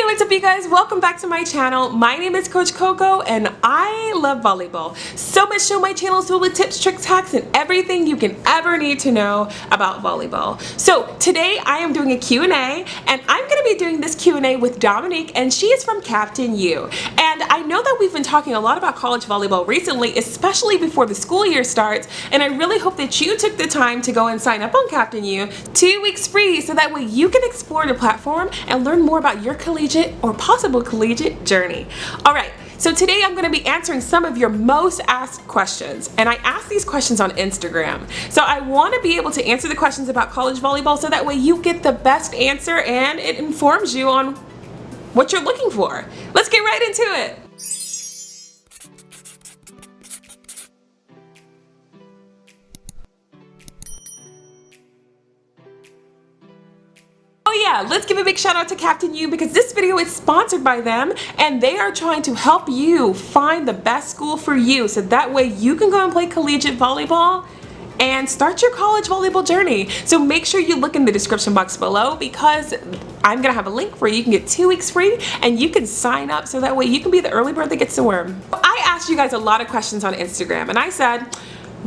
What's up you guys? Welcome back to my channel. My name is Coach KoKo and I love volleyball. So much so my channel is filled with tips, tricks, hacks, and everything you can ever need to know about volleyball. So today I am doing a Q&A and I'm going to be doing this Q&A with Dominique, and she is from KaptainYou. And I know that we've been talking a lot about college volleyball recently, especially before the school year starts, and I really hope that you took the time to go and sign up on KaptainYou 2 weeks free so that way you can explore the platform and learn more about your collegiate or possible collegiate journey. Alright, so today I'm going to be answering some of your most asked questions, and I asked these questions on Instagram. So I want to be able to answer the questions about college volleyball so that way you get the best answer and it informs you on what you're looking for. Let's get right into it. Yeah, let's give a big shout out to KaptainYou because this video is sponsored by them and they are trying to help you find the best school for you so that way you can go and play collegiate volleyball and start your college volleyball journey. So make sure you look in the description box below because I'm gonna have a link where you can get 2 weeks free and you can sign up so that way you can be the early bird that gets the worm. I asked you guys a lot of questions on Instagram and I said,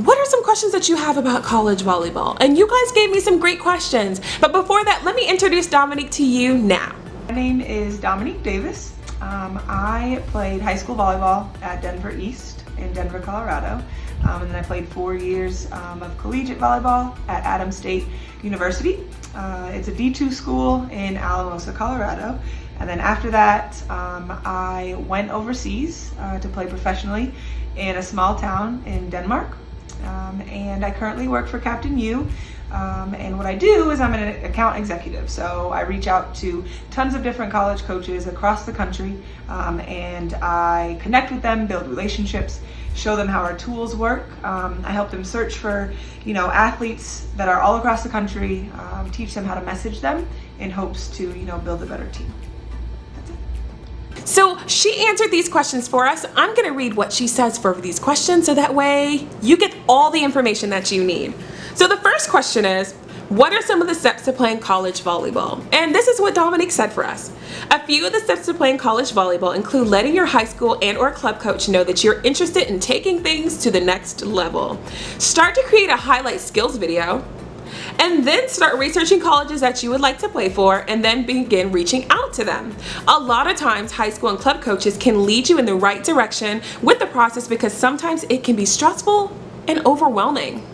what are some questions that you have about college volleyball? And you guys gave me some great questions. But before that, let me introduce Dominique to you now. My name is Dominique Davis. I played high school volleyball at Denver East in Denver, Colorado. And then I played 4 years of collegiate volleyball at Adams State University. It's a D2 school in Alamosa, Colorado. And then after that, I went overseas to play professionally in a small town in Denmark. And I currently work for KaptainYou, and what I do is I'm an account executive, so I reach out to tons of different college coaches across the country, and I connect with them, build relationships, show them how our tools work. I help them search for athletes that are all across the country, teach them how to message them in hopes to build a better team. So she answered these questions for us. I'm going to read what she says for these questions so that way you get all the information that you need. So the first question is, what are some of the steps to playing college volleyball? And this is what Dominique said for us. A few of the steps to playing college volleyball include letting your high school and or club coach know that you're interested in taking things to the next level. Start to create a highlight skills video, and then start researching colleges that you would like to play for and then begin reaching out to them. A lot of times high school and club coaches can lead you in the right direction with the process because sometimes it can be stressful and overwhelming.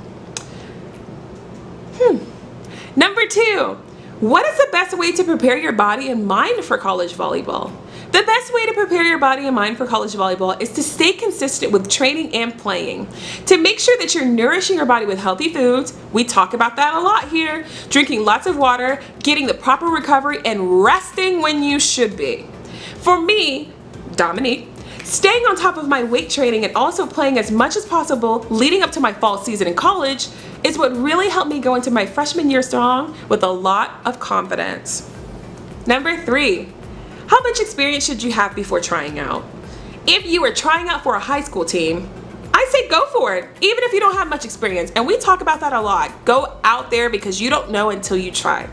Number 2, what is the best way to prepare your body and mind for college volleyball? The best way to prepare your body and mind for college volleyball is to stay consistent with training and playing. To make sure that you're nourishing your body with healthy foods, we talk about that a lot here, drinking lots of water, getting the proper recovery, and resting when you should be. For me, Dominique, staying on top of my weight training and also playing as much as possible leading up to my fall season in college is what really helped me go into my freshman year strong with a lot of confidence. Number 3. How much experience should you have before trying out? If you are trying out for a high school team, I say go for it, even if you don't have much experience. And we talk about that a lot. Go out there because you don't know until you try.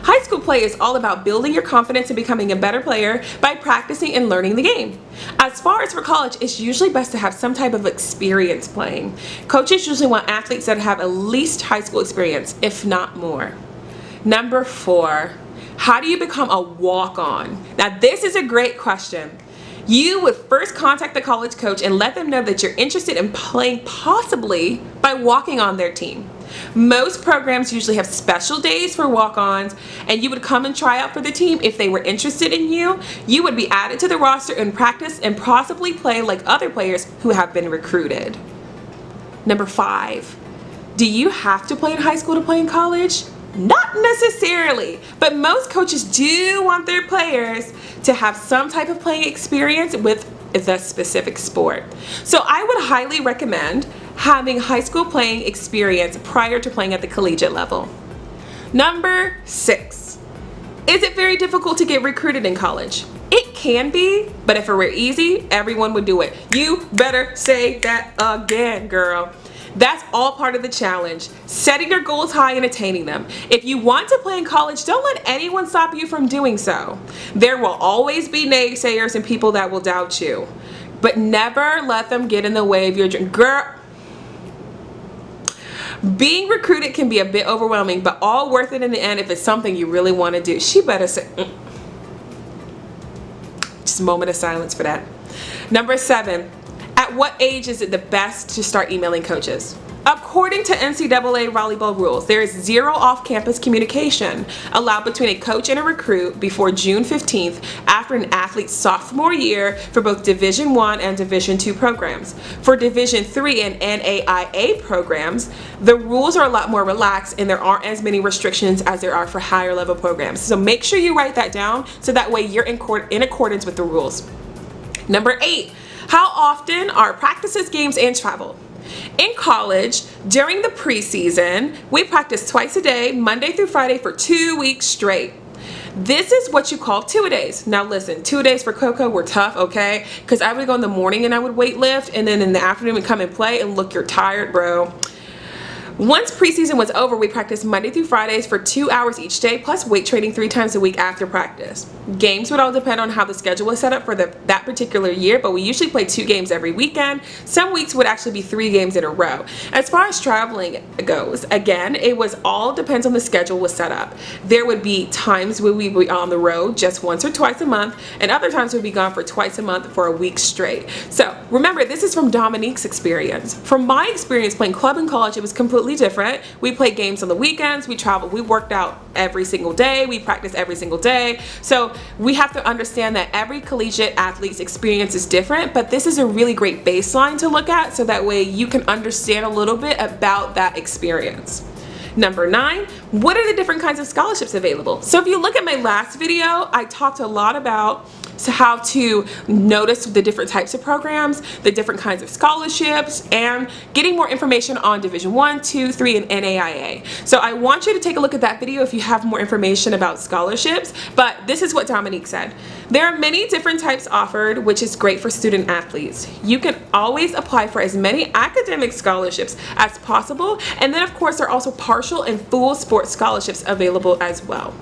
High school play is all about building your confidence and becoming a better player by practicing and learning the game. As far as for college, it's usually best to have some type of experience playing. Coaches usually want athletes that have at least high school experience, if not more. Number 4. How do you become a walk-on? Now this is a great question. You would first contact the college coach and let them know that you're interested in playing possibly by walking on their team. Most programs usually have special days for walk-ons, and you would come and try out for the team. If they were interested in you, you would be added to the roster and practice and possibly play like other players who have been recruited. Number 5, do you have to play in high school to play in college? Not necessarily, but most coaches do want their players to have some type of playing experience with the specific sport. So I would highly recommend having high school playing experience prior to playing at the collegiate level. Number 6, is it very difficult to get recruited in college? It can be, but if it were easy, everyone would do it. You better say that again, girl. That's all part of the challenge. Setting your goals high and attaining them. If you want to play in college, don't let anyone stop you from doing so. There will always be naysayers and people that will doubt you, but never let them get in the way of your dream. Girl, being recruited can be a bit overwhelming, but all worth it in the end if it's something you really want to do. She better say, Just a moment of silence for that. Number 7, at what age is it the best to start emailing coaches? According to NCAA volleyball rules, there is 0 off-campus communication allowed between a coach and a recruit before June 15th after an athlete's sophomore year for both Division I and Division II programs. For Division III and NAIA programs, the rules are a lot more relaxed and there aren't as many restrictions as there are for higher level programs. So make sure you write that down so that way you're in accordance with the rules. Number 8, how often are practices, games, and travel? In college, during the preseason, we practice twice a day, Monday through Friday for 2 weeks straight. This is what you call 2-a-days. Now listen, 2-a-days for KoKo were tough, okay? Because I would go in the morning and I would weight lift, and then in the afternoon we'd come and play, and look, you're tired, bro. Once preseason was over, we practiced Monday through Fridays for 2 hours each day, plus weight training 3 times a week after practice. Games would all depend on how the schedule was set up for that particular year, but we usually played 2 games every weekend. Some weeks would actually be 3 games in a row. As far as traveling goes, again, it was all depends on the schedule was set up. There would be times where we would be on the road just once or twice a month, and other times we'd be gone for twice a month for a week straight. So remember, this is from Dominique's experience. From my experience playing club in college, it was completely different. We played games on the weekends, we traveled, we worked out every single day, we practiced every single day. So we have to understand that every collegiate athlete's experience is different, but this is a really great baseline to look at so that way you can understand a little bit about that experience. Number 9, what are the different kinds of scholarships available? So if you look at my last video, I talked a lot about how to notice the different types of programs, the different kinds of scholarships, and getting more information on Division I, II, III, and NAIA. So I want you to take a look at that video if you have more information about scholarships, but this is what Dominique said. There are many different types offered, which is great for student athletes. You can always apply for as many academic scholarships as possible, and then of course there are also partial and full sports scholarships available as well.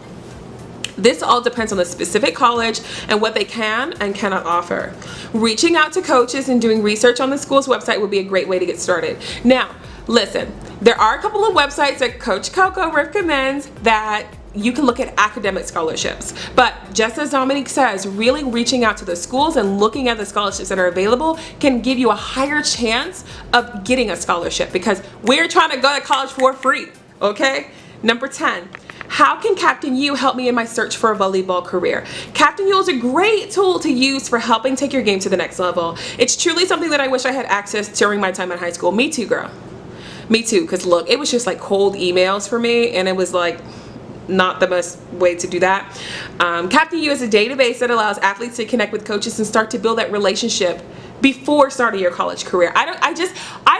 This all depends on the specific college and what they can and cannot offer. Reaching out to coaches and doing research on the school's website would be a great way to get started. Now, listen, there are a couple of websites that Coach KoKo recommends that you can look at academic scholarships. But just as Dominique says, really reaching out to the schools and looking at the scholarships that are available can give you a higher chance of getting a scholarship because we're trying to go to college for free, okay? Number 10. How can KaptainYou help me in my search for a volleyball career? KaptainYou is a great tool to use for helping take your game to the next level. It's truly something that I wish I had access during my time in high school. Me too, girl. Me too, because look, it was just like cold emails for me, and it was like not the best way to do that. KaptainYou is a database that allows athletes to connect with coaches and start to build that relationship before starting your college career. I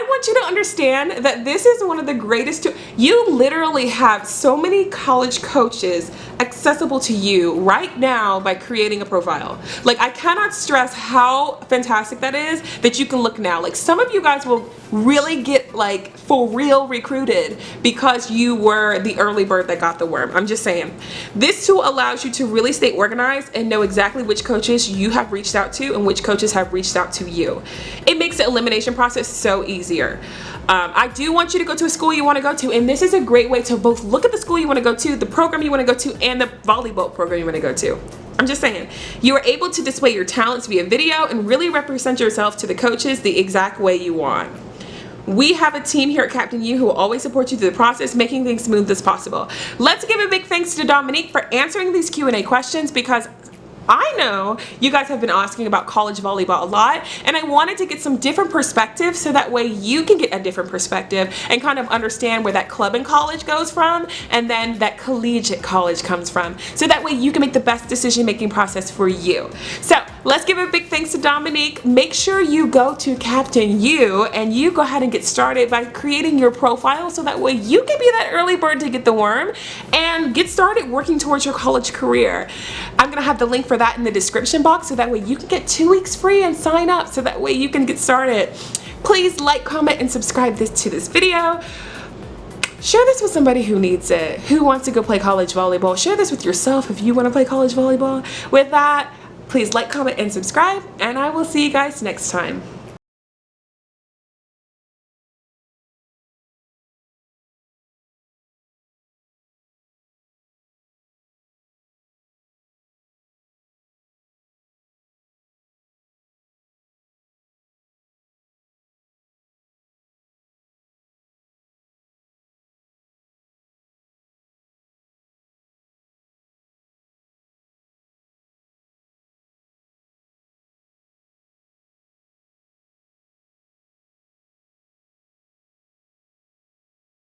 want you to understand that this is one of the greatest you literally have so many college coaches accessible to you right now by creating a profile. Like, I cannot stress how fantastic that is that you can look now. Like, some of you guys will really get like for real recruited because you were the early bird that got the worm. I'm just saying. This tool allows you to really stay organized and know exactly which coaches you have reached out to and which coaches have reached out to you. It makes the elimination process so easier. I do want you to go to a school you want to go to, and this is a great way to both look at the school you want to go to, the program you want to go to, and the volleyball program you want to go to. I'm just saying, you are able to display your talents via video and really represent yourself to the coaches the exact way you want. We have a team here at KaptainYou who will always support you through the process, making things smooth as possible. Let's give a big thanks to Dominique for answering these Q&A questions, because I know you guys have been asking about college volleyball a lot, and I wanted to get some different perspectives so that way you can get a different perspective and kind of understand where that club in college goes from and then that collegiate college comes from, so that way you can make the best decision-making process for you. So let's give a big thanks to Dominique. Make sure you go to KaptainYou and you go ahead and get started by creating your profile so that way you can be that early bird to get the worm and get started working towards your college career. I'm gonna have the link for that in the description box so that way you can get 2 weeks free and sign up so that way you can get started. Please like, comment, and subscribe to this video. Share this with somebody who needs it, who wants to go play college volleyball. Share this with yourself if you want to play college volleyball. With that, please like, comment, and subscribe, and I will see you guys next time.